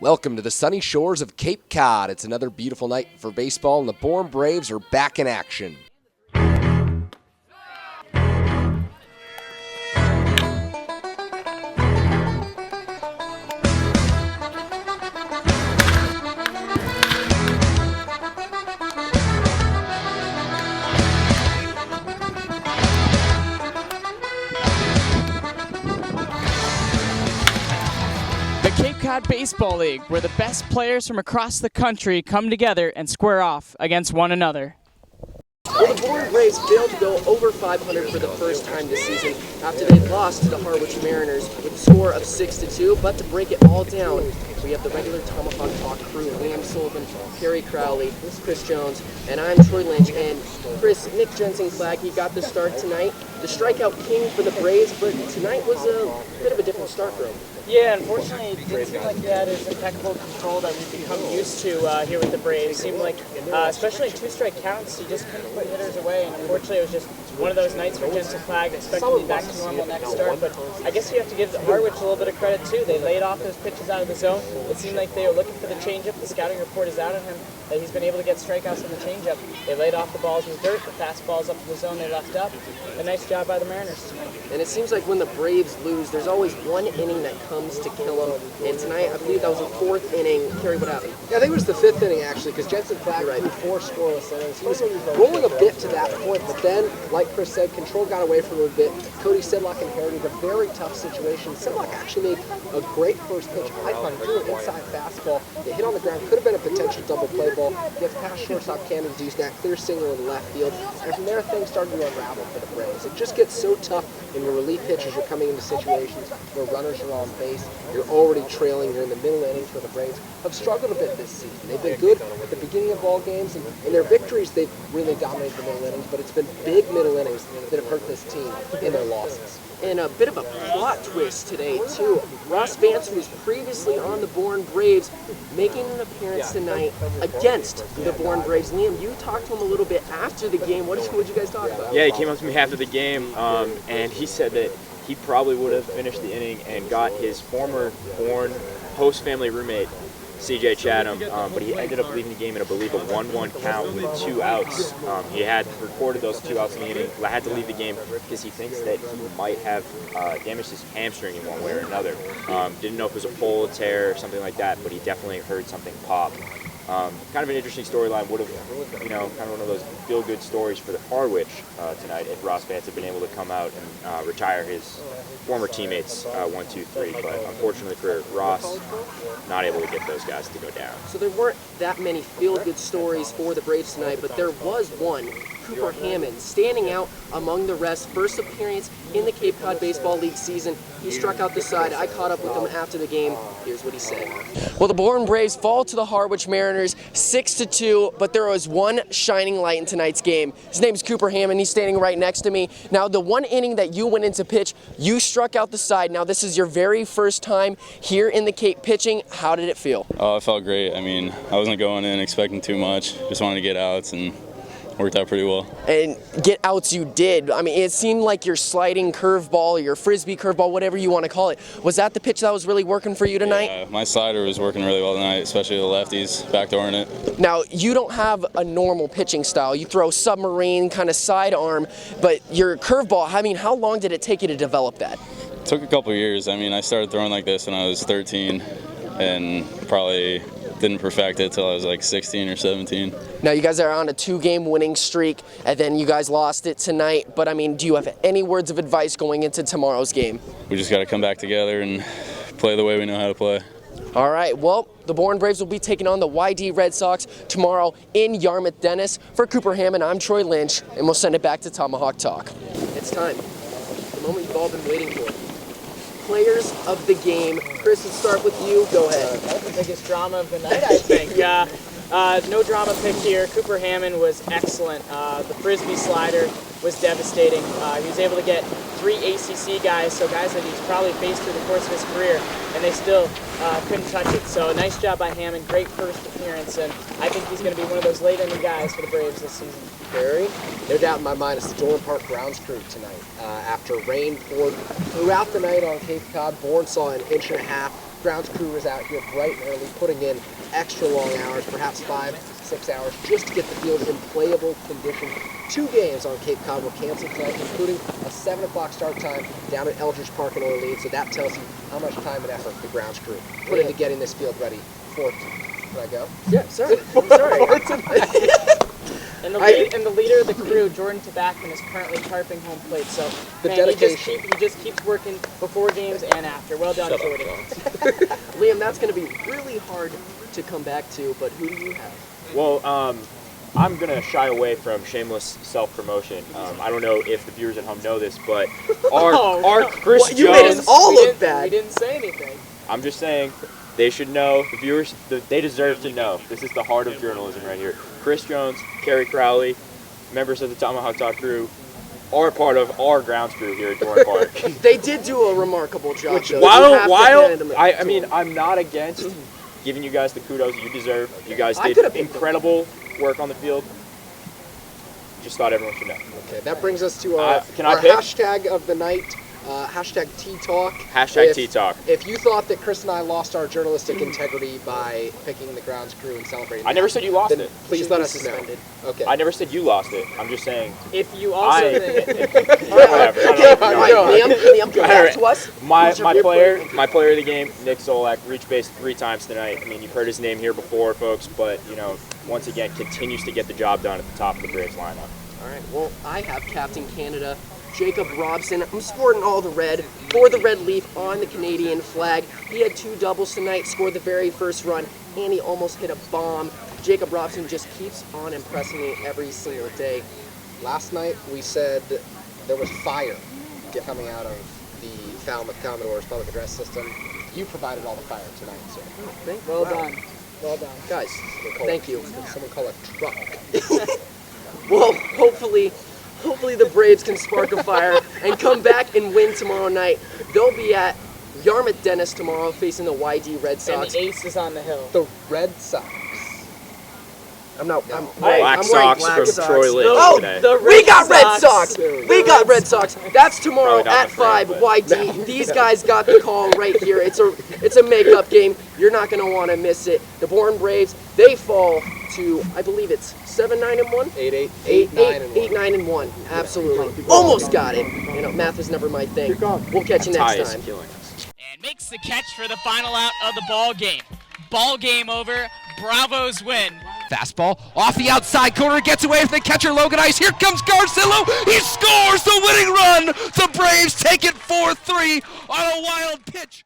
Welcome to the sunny shores of Cape Cod. It's another beautiful night for baseball, and the Bourne Braves are back in action. Cape Cod Baseball League, where the best players from across the country come together and square off against one another. Well, the Bourne Braves failed to go over 500 for the first time this season after they lost to the Harwich Mariners with a score of 6-2. But to break it all down, we have the regular Tomahawk Talk crew: Liam Sullivan, Kerry Crowley, Chris Jones, and I'm Troy Lynch. And Chris, Nick Jensen-Clag, he got the start tonight, the strikeout king for the Braves, but tonight was a bit of a different start for him. Yeah, unfortunately, it didn't seem like he had his impeccable control that we've become used to here with the Braves. It seemed like, especially in two-strike counts, he just couldn't put hitters away, and unfortunately it was just one of those nights for Jensen-Clag, expecting to be back to normal next start. But I guess you have to give Harwich a little bit of credit, too. They laid off those pitches out of the zone. It seemed like they were looking for the changeup. The scouting report is out on him that he's been able to get strikeouts on the changeup. They laid off the balls in the dirt, the fastballs up to the zone they left up. A nice job by the Mariners tonight. And it seems like when the Braves lose, there's always one inning that comes to kill them. And tonight, I believe that was the fourth inning. Kerry, what happened? Yeah, I think it was the fifth inning, actually, because Jensen-Clag threw 4 scoreless innings. He was rolling a bit to that point, but then, like Chris said, control got away from him a bit. Cody Sedlock inherited a very tough situation. Sedlock actually made a great first pitch. I thought he threw an inside fastball. It hit on the ground. Could have been a potential double play ball. Gets past shortstop Camden Dusnak, clear single in left field. And from there, things started to unravel for the Braves. It just gets so tough when your relief pitchers are coming into situations where runners are on base. You're already trailing. You're in the middle innings where the Braves have struggled a bit this season. They've been good at the beginning of ball games, and in their victories, they've really dominated the middle innings, but it's been big middle innings that have hurt this team in their losses. And a bit of a plot twist today, too. Ross Vance, who was previously on the Bourne Braves, making an appearance tonight against the Bourne Braves. Liam, you talked to him a little bit after the game. What did you guys talk about? Yeah, he came up to me after the game, and he said that he probably would have finished the inning and got his former Bourne host family roommate, CJ Chatham, but he ended up leaving the game in, I believe, a 1-1 count with 2 outs. He had recorded those 2 outs in the inning, had to leave the game because he thinks that he might have damaged his hamstring in one way or another. Didn't know if it was a pull, a tear, or something like that, but he definitely heard something pop. Kind of an interesting storyline. Would have, kind of one of those feel-good stories for the Harwich tonight if Ross Vance had been able to come out and retire his former teammates 1, 2, 3. But unfortunately for Ross, not able to get those guys to go down. So there weren't that many feel-good stories for the Braves tonight, but there was one. Cooper Hammond standing out among the rest. First appearance in the Cape Cod Baseball League season. He struck out the side. I caught up with him after the game. Here's what he said. Well, the Bourne Braves fall to the Harwich Mariners 6-2, but there was one shining light in tonight's game. His name's Cooper Hammond. He's standing right next to me. Now, the one inning that you went into pitch, you struck out the side. Now, this is your very first time here in the Cape pitching. How did it feel? Oh, it felt great. I mean, I wasn't going in expecting too much. Just wanted to get outs, and worked out pretty well. And get outs you did. I mean, it seemed like your sliding curveball, your frisbee curveball, whatever you want to call it. Was that the pitch that was really working for you tonight? Yeah, my slider was working really well tonight, especially the lefties, backdooring it. Now, you don't have a normal pitching style. You throw submarine, kind of sidearm, but your curveball, I mean, how long did it take you to develop that? It took a couple years. I mean, I started throwing like this when I was 13, and probably didn't perfect it till I was like 16 or 17. Now you guys are on a 2-game winning streak, and then you guys lost it tonight. But I mean, do you have any words of advice going into tomorrow's game? We just got to come back together and play the way we know how to play. All right, well, the Bourne Braves will be taking on the YD Red Sox tomorrow in Yarmouth Dennis. For Cooper Hammond, I'm Troy Lynch, and we'll send it back to Tomahawk Talk. It's time. The moment you've all been waiting for. Players of the game. Chris, let's start with you. Go ahead. That's the biggest drama of the night, I think. No drama pick here. Cooper Hammond was excellent. The frisbee slider was devastating. He was able to get 3 ACC guys, so guys that he's probably faced through the course of his career, and they still couldn't touch it. So nice job by Hammond. Great first appearance, and I think he's going to be one of those late inning guys for the Braves this season. Barry, no doubt in my mind, it's the Dorland Park Browns crew tonight. After rain poured throughout the night on Cape Cod, Bourne saw an 1.5 inches grounds crew is out here bright and early, putting in extra long hours, perhaps 5-6 hours, just to get the field in playable condition. 2 games on Cape Cod were canceled tonight, including a 7 o'clock start time down at Eldridge Park in Orleans, so that tells you how much time and effort the grounds crew put into getting this field ready for... Can I go? Yeah, sorry. I'm sorry. And the leader of the crew, Jordan Tabackin, is currently tarping home plate. So The man, dedication. he just keeps working before games and after. Well done, Jordan. Liam, that's going to be really hard to come back to, but who do you have? Well, I'm going to shy away from shameless self-promotion. I don't know if the viewers at home know this, but our Chris What, you made us Jones, all We look didn't- bad. We didn't say anything. I'm just saying, they should know, the viewers, they deserve to know. This is the heart of journalism right here. Chris Jones, Kerry Crowley, members of the Tomahawk Talk crew, are part of our grounds crew here at Bourne Park. They did do a remarkable job, though. You While have to hand them I to mean, them. I'm not against giving you guys the kudos you deserve. You guys I did could've picked them. incredible work on the field. Just thought everyone should know. Okay, that brings us to our Can I pick? hashtag of the night, hashtag T-Talk. Hashtag If- T-Talk. If you thought that Chris and I lost our journalistic integrity by picking the grounds crew and celebrating I never said you lost then it. please Should let be us know. suspended. Okay. I never said you lost it. I'm just saying. If you also think Whatever. All right, Liam, come back to us. My Who's your player player? my player of the game, Nick Zolak, reached base 3 times tonight. I mean, you've heard his name here before, folks, but once again, continues to get the job done at the top of the Braves lineup. All right, well, I have Captain Canada, Jacob Robson. I'm sporting all the red for the red leaf on the Canadian flag. He had 2 doubles tonight, scored the very first run, and he almost hit a bomb. Jacob Robson just keeps on impressing me every single day. Last night we said there was fire coming out of the Falmouth Commodores public address system. You provided all the fire tonight, sir. well done. Well done. Guys, thank you. Someone call it truck. Well, hopefully the Braves can spark a fire and come back and win tomorrow night. They'll be at Yarmouth Dennis tomorrow facing the YD Red And Sox. the ace is on the hill. The Red Sox. I'm Black wearing Sox black from socks. Troy Lake Oh, today. we got Red Sox. Sox. We got Red Sox. That's tomorrow Probably not at the 5 Braves, YD. These guys got the call right here. It's a makeup game. You're not going to want to miss it. The Bourne Braves, they fall to, I believe it's 7-9-1. 8-8, 8, 9, and 1. Absolutely. Almost got it. Math is never my thing. We'll catch you Tie next is time. killing us. And makes the catch for the final out of the ball game. Ball game over. Bravos win. Fastball off the outside corner, gets away from the catcher Logan Ice. Here comes Garcillo. He scores the winning run. The Braves take it 4-3 on a wild pitch.